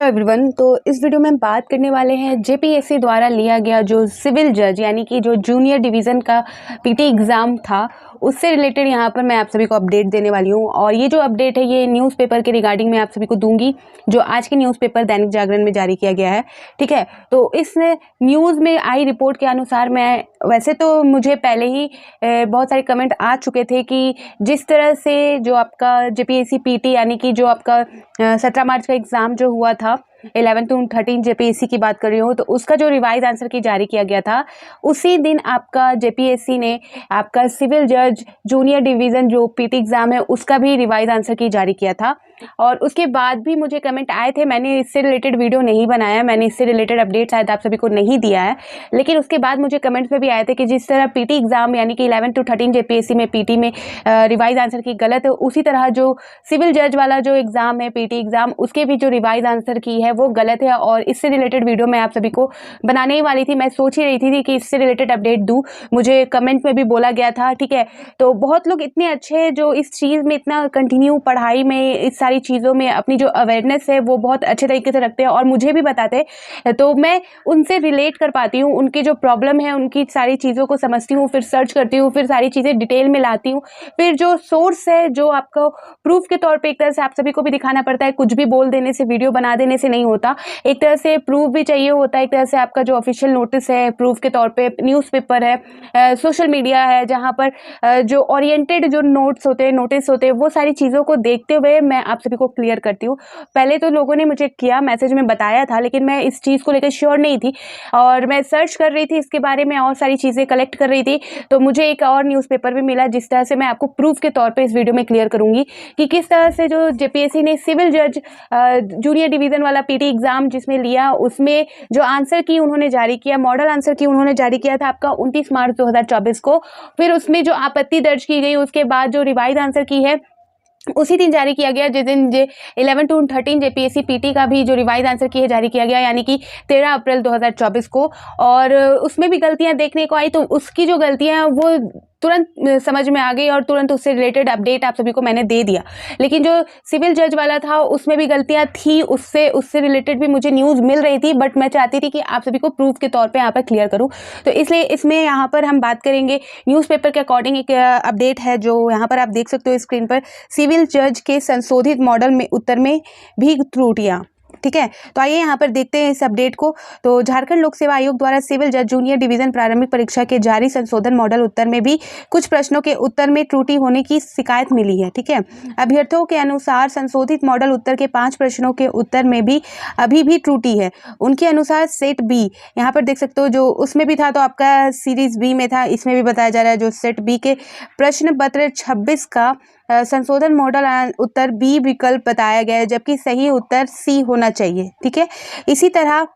Everyone, तो इस video में हम बात करने वाले हैं जेपीएससी द्वारा लिया गया जो सिविल जज यानी कि जो जूनियर डिवीज़न का पीटी एग्ज़ाम था उससे रिलेटेड यहाँ पर मैं आप सभी को अपडेट देने वाली हूँ। और ये जो अपडेट है ये न्यूज़पेपर के रिगार्डिंग मैं आप सभी को दूंगी जो आज के न्यूज़पेपर दैनिक जागरण में जारी किया गया है। ठीक है, तो इस न्यूज़ में आई रिपोर्ट के अनुसार मैं वैसे तो मुझे पहले ही बहुत सारे कमेंट आ चुके थे कि जिस तरह से जो आपका जेपीएससी पीटी यानी कि जो आपका 17 मार्च का एग्ज़ाम जो हुआ था 11 to 13 जेपीएससी की बात कर रही हूँ, तो उसका जो रिवाइज आंसर की जारी किया गया था उसी दिन आपका जेपीएससी ने आपका सिविल जज जूनियर डिवीज़न जो पीटी एग्ज़ाम है उसका भी रिवाइज आंसर की जारी किया था। और उसके बाद भी मुझे कमेंट आए थे, मैंने इससे रिलेटेड वीडियो नहीं बनाया, मैंने इससे रिलेटेड अपडेट शायद आप सभी को नहीं दिया है, लेकिन उसके बाद मुझे कमेंट्स में भी आए थे कि जिस तरह पीटी एग्ज़ाम यानी कि 11 to 13 जेपीएससी में पीटी में रिवाइज आंसर की गलत है, उसी तरह जो सिविल जज वाला जो एग्ज़ाम है पीटी एग्ज़ाम उसके भी जो रिवाइज आंसर की है वो गलत है। और इससे रिलेटेड वीडियो मैं आप सभी को बनाने ही वाली थी, मैं सोच ही रही थी कि इससे रिलेटेड अपडेट दूँ, मुझे कमेंट में भी बोला गया था। ठीक है, तो बहुत लोग इतने अच्छे जो इस चीज़ में इतना कंटिन्यू पढ़ाई में इस सारी चीज़ों में अपनी जो अवेयरनेस है वो बहुत अच्छे तरीके से रखते हैं और मुझे भी बताते हैं, तो मैं उनसे रिलेट कर पाती हूँ, उनकी जो प्रॉब्लम है उनकी सारी चीज़ों को समझती हूँ, फिर सर्च करती हूँ, फिर सारी चीज़ें डिटेल में लाती हूँ, फिर जो सोर्स है जो आपको प्रूफ के तौर पे एक तरह से आप सभी को भी दिखाना पड़ता है। कुछ भी बोल देने से वीडियो बना देने से नहीं होता, एक तरह से प्रूफ भी चाहिए होता है, एक तरह से आपका जो ऑफिशियल नोटिस है प्रूफ के तौर पे न्यूज़पेपर है, सोशल मीडिया है, जहाँ पर जो ओरिएंटेड जो नोट्स होते हैं नोटिस होते हैं वो सारी चीज़ों को देखते हुए मैं आप सभी को क्लियर करती हूँ। पहले तो लोगों ने मुझे किया मैसेज में बताया था, लेकिन मैं इस चीज़ को लेकर श्योर नहीं थी और मैं सर्च कर रही थी इसके बारे में और सारी चीज़ें कलेक्ट कर रही थी, तो मुझे एक और न्यूज़पेपर भी मिला जिस तरह से मैं आपको प्रूफ के तौर पे इस वीडियो में क्लियर करूँगी कि किस तरह से जो जेपीएससी ने सिविल जज जूनियर डिवीज़न वाला पीटी एग्ज़ाम जिसमें लिया उसमें जो आंसर की उन्होंने जारी किया, मॉडल आंसर की उन्होंने जारी किया था आपका 29 मार्च 2024 को, फिर उसमें जो आपत्ति दर्ज की गई उसके बाद जो रिवाइज आंसर की है उसी दिन जारी किया गया, जिस दिन 11 to 13 जेपीएससी पीटी का भी जो रिवाइज आंसर की है जारी किया गया यानी कि 13 अप्रैल 2024 को। और उसमें भी गलतियां देखने को आई, तो उसकी जो गलतियां वो तुरंत समझ में आ गई और तुरंत उससे रिलेटेड अपडेट आप सभी को मैंने दे दिया। लेकिन जो सिविल जज वाला था उसमें भी गलतियां थी, उससे रिलेटेड भी मुझे न्यूज़ मिल रही थी, बट मैं चाहती थी कि आप सभी को प्रूफ के तौर पे यहाँ पर क्लियर करूँ, तो इसलिए इसमें यहाँ पर हम बात करेंगे न्यूज़पेपर के अकॉर्डिंग एक अपडेट है जो यहाँ पर आप देख सकते हो स्क्रीन पर, सिविल जज के संशोधित मॉडल में उत्तर में भी त्रुटियाँ। ठीक है, तो आइए यहाँ पर देखते हैं इस अपडेट को। तो झारखंड लोक सेवा आयोग द्वारा सिविल जज जूनियर डिवीज़न प्रारंभिक परीक्षा के जारी संशोधन मॉडल उत्तर में भी कुछ प्रश्नों के उत्तर में त्रुटि होने की शिकायत मिली है। ठीक है, अभ्यर्थियों के अनुसार संशोधित मॉडल उत्तर के 5 प्रश्नों के उत्तर में भी अभी भी त्रुटि है। उनके अनुसार सेट बी, यहाँ पर देख सकते हो जो उसमें भी था तो आपका सीरीज बी में था, इसमें भी बताया जा रहा है जो सेट बी के प्रश्न पत्र 26 का संशोधन मॉडल उत्तर बी विकल्प बताया गया है, जबकि सही उत्तर सी होना चाहिए। ठीक है, इसी तरह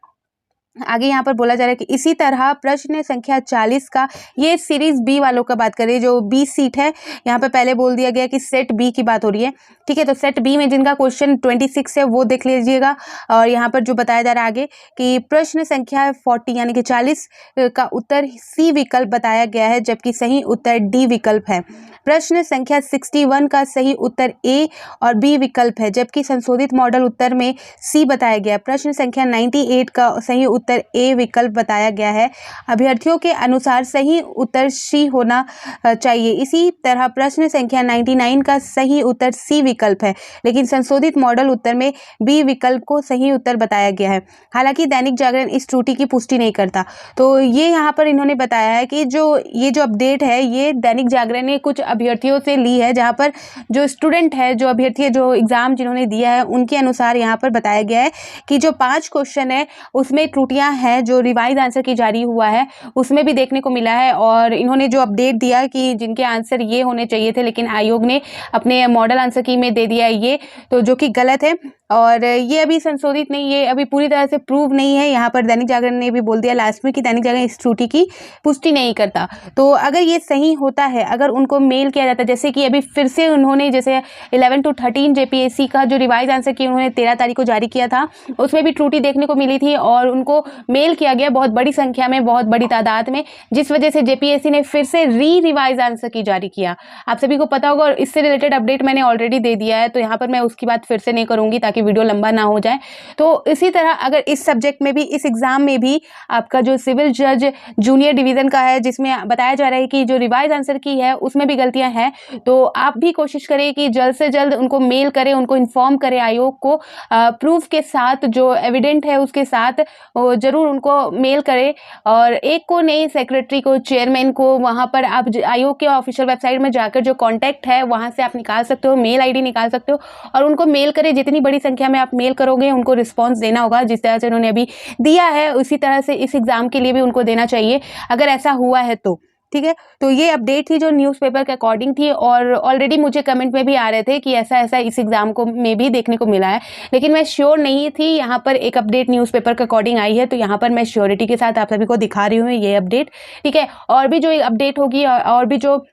आगे यहाँ पर बोला जा रहा है कि इसी तरह प्रश्न संख्या 40 का, ये सीरीज बी वालों का बात करें जो बी सीट है, यहाँ पे पहले बोल दिया गया कि सेट बी की बात हो रही है। ठीक है, तो सेट बी में जिनका क्वेश्चन 26 है वो देख लीजिएगा। और यहाँ पर जो बताया जा रहा है आगे कि प्रश्न संख्या 40 यानी कि 40 का उत्तर सी विकल्प बताया गया है, जबकि सही उत्तर डी विकल्प है। प्रश्न संख्या 61 का सही उत्तर ए और बी विकल्प है, जबकि संशोधित मॉडल उत्तर में सी बताया गया। प्रश्न संख्या 98 का सही उत्तर ए विकल्प बताया गया है। अभ्यर्थियों के अनुसार सही उत्तर सी होना चाहिए। इसी तरह प्रश्न संख्या 99 का सही उत्तर सी विकल्प है, लेकिन संशोधित मॉडल उत्तर में बी विकल्प को सही उत्तर बताया गया है। हालांकि दैनिक जागरण इस त्रुटि की पुष्टि नहीं करता। तो ये यहाँ पर इन्होंने बताया है कि ये जो अपडेट है ये दैनिक जागरण ने कुछ अभ्यर्थियों से ली है, जहाँ पर जो स्टूडेंट है जो अभ्यर्थी है जो एग्जाम जिन्होंने दिया है उनके अनुसार यहाँ पर बताया गया है कि जो 5 क्वेश्चन है उसमें त्रुटियां हैं, जो रिवाइज आंसर की जारी हुआ है उसमें भी देखने को मिला है। और इन्होंने जो अपडेट दिया कि जिनके आंसर ये होने चाहिए थे लेकिन आयोग ने अपने मॉडल आंसर की में दे दिया है ये, तो जो कि गलत है और ये अभी संशोधित नहीं, ये अभी पूरी तरह से प्रूव नहीं है। यहाँ पर दैनिक जागरण ने भी बोल दिया लास्ट में कि दैनिक जागरण इस त्रुटि की पुष्टि नहीं करता। तो अगर ये सही होता है, अगर उनको मेल किया जाता है, जैसे कि अभी फिर से उन्होंने जैसे 11 to 13 जेपीएससी का जो रिवाइज आंसर की उन्होंने 13 तारीख को जारी किया था, उसमें भी त्रुटि देखने को मिली थी और उनको मेल किया गया बहुत बड़ी संख्या में, बहुत बड़ी तादाद में, जिस वजह से जेपीएससी ने फिर से रिवाइज आंसर की जारी किया। आप सभी को पता होगा और इससे रिलेटेड अपडेट मैंने ऑलरेडी दे दिया है, तो यहाँ पर मैं उसकी बात फिर से नहीं करूँगी ताकि ताकि वीडियो लंबा ना हो जाए। तो इसी तरह अगर इस सब्जेक्ट में भी, इस एग्ज़ाम में भी आपका जो सिविल जज जूनियर डिवीज़न का है, जिसमें बताया जा रहा है कि जो रिवाइज़ आंसर की है उसमें भी गलतियाँ हैं, तो आप भी कोशिश करें कि जल्द से जल्द उनको मेल करें, उनको इन्फॉर्म करें आयोग को, प्रूफ के साथ, जो एविडेंट है उसके साथ ज़रूर उनको मेल करें। और एक को नहीं, सेक्रेटरी को, चेयरमैन को, वहाँ पर आप आयोग के ऑफिशियल वेबसाइट में जाकर जो कॉन्टैक्ट है वहाँ से आप निकाल सकते हो, मेल आईडी निकाल सकते हो और उनको मेल करें। जितनी बड़ी संख्या में आप मेल करोगे उनको रिस्पॉन्स देना होगा, जिस तरह से उन्होंने अभी दिया है उसी तरह से इस एग्ज़ाम के लिए भी उनको देना चाहिए, अगर ऐसा हुआ है तो। ठीक है, तो ये अपडेट थी जो न्यूज़पेपर के अकॉर्डिंग थी और ऑलरेडी मुझे कमेंट में भी आ रहे थे कि ऐसा-ऐसा इस एग्ज़ाम को में भी देखने को मिला है, लेकिन मैं श्योर नहीं थी। यहाँ पर एक अपडेट न्यूज़पेपर के अकॉर्डिंग आई है, तो यहाँ पर मैं श्योरिटी के साथ आप सभी को दिखा रही हूँ ये अपडेट। ठीक है, और भी जो अपडेट होगी और भी जो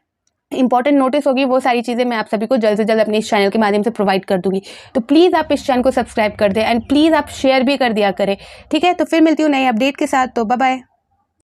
इंपॉर्टेंट नोटिस होगी, वो सारी चीज़ें मैं आप सभी को जल्द से जल्द अपने इस चैनल के माध्यम से प्रोवाइड कर दूँगी। तो प्लीज़ आप इस चैनल को सब्सक्राइब कर दें एंड प्लीज़ आप शेयर भी कर दिया करें। ठीक है, तो फिर मिलती हूँ नए अपडेट के साथ, तो बाय बाय।